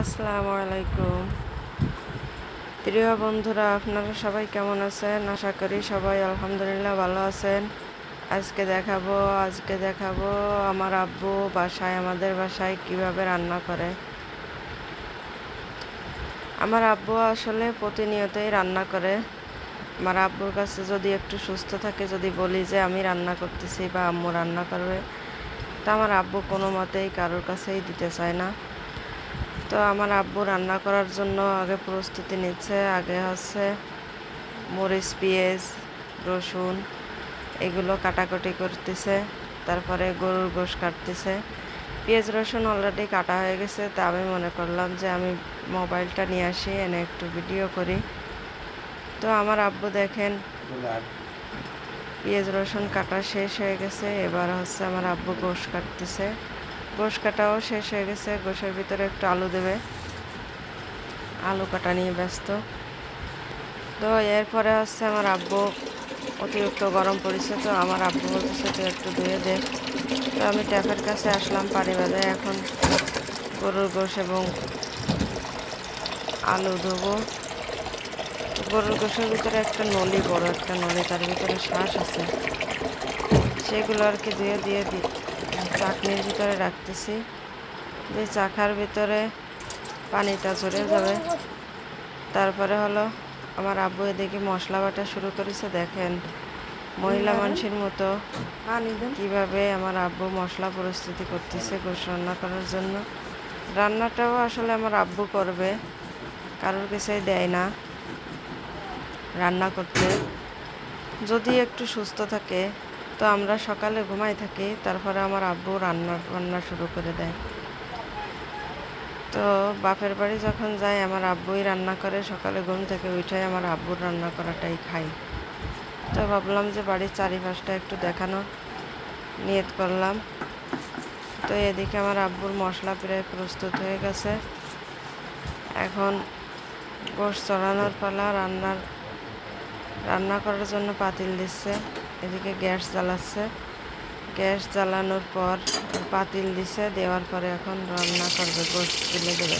আসসালামু আলাইকুম প্রিয় বন্ধুরা, আপনারা সবাই কেমন আছেন? আশা করি সবাই আলহামদুলিল্লাহ ভালো আছেন। আজকে দেখাবো আমার আব্বু আমাদের বাসায় কিভাবে রান্না করে। আমার আব্বু আসলে প্রতিনিয়তই রান্না করে। আমার আব্বুর কাছে যদি একটু সুস্থ থাকে, যদি বলি যে আমি রান্না করতেছি বা আম্মু রান্না করবে, তা আমার আব্বু কোনো মতেই কারোর কাছেই দিতে চায় না। তো আমার আব্বু রান্না করার জন্য আগে প্রস্তুতি নিচ্ছে। আগে হচ্ছে মরিচ, পেঁয়াজ, রসুন এগুলো কাটাকুটি করতেছে। তারপরে গরুর গোশ কাটতেছে। পেঁয়াজ রসুন অলরেডি কাটা হয়ে গেছে, তা আমি মনে করলাম যে আমি মোবাইলটা নিয়ে আসি, এনে একটু ভিডিও করি। তো আমার আব্বু দেখেন পেঁয়াজ রসুন কাটা শেষ হয়ে গেছে। এবার হচ্ছে আমার আব্বু গোশ কাটতেছে। গোশ কাটাও শেষ হয়ে গেছে। গোশের ভিতরে একটু আলু দেবে, আলু কাটা নিয়ে ব্যস্ত। তো এরপরে হচ্ছে আমার আব্বু অতিরিক্ত গরম পড়েছে, তো আমার আব্বু বলতেছে তুই একটু ধুয়ে দে। তো আমি ট্যাপের কাছে আসলাম পানি বাজায়। এখন গরুর গোশ এবং আলু ধোবো। তো গরুর গোশের ভিতরে একটা নলি, বড় একটা নলি, তার ভিতরে শ্বাস আছে, সেগুলো আর কি ধুয়ে দিয়ে চাকনির ভিতরে রাখতেছি। যে চাকার ভিতরে পানিটা ঝরে যাবে। তারপরে হলো আমার আব্বু এদিকে মশলা বাটা শুরু করেছে। দেখেন মহিলা মানুষের মতো কিভাবে আমার আব্বু মশলা প্রস্তুতি করতেছে গোশ রান্না করার জন্য। রান্নাটাও আসলে আমার আব্বু করবে, কারোর কাছেই দেয় না রান্না করতে। যদি একটু সুস্থ থাকে, তো আমরা সকালে ঘুমাই থাকি, তারপরে আমার আব্বু রান্না শুরু করে দেয়। তো বাপের বাড়ি যখন যাই, আমার আব্বুই রান্না করে। সকালে ঘুম থেকে উঠে আমার আব্বুর রান্না করাটাই খাই। তো ভাবলাম যে বাড়ির চারিপাশটা একটু দেখানো নিয়ত করলাম। তো এদিকে আমার আব্বুর মশলা প্রায় প্রস্তুত হয়ে গেছে। এখন গোশ চড়ানোর পালা। রান্না করার জন্য পাতিল দিচ্ছে। এদিকে গ্যাস জ্বালাচ্ছে। গ্যাস জ্বালানোর পর পাতিল দিছে, দেওয়ার পরে এখন রান্না করবে, গোশ তুলে দেবে।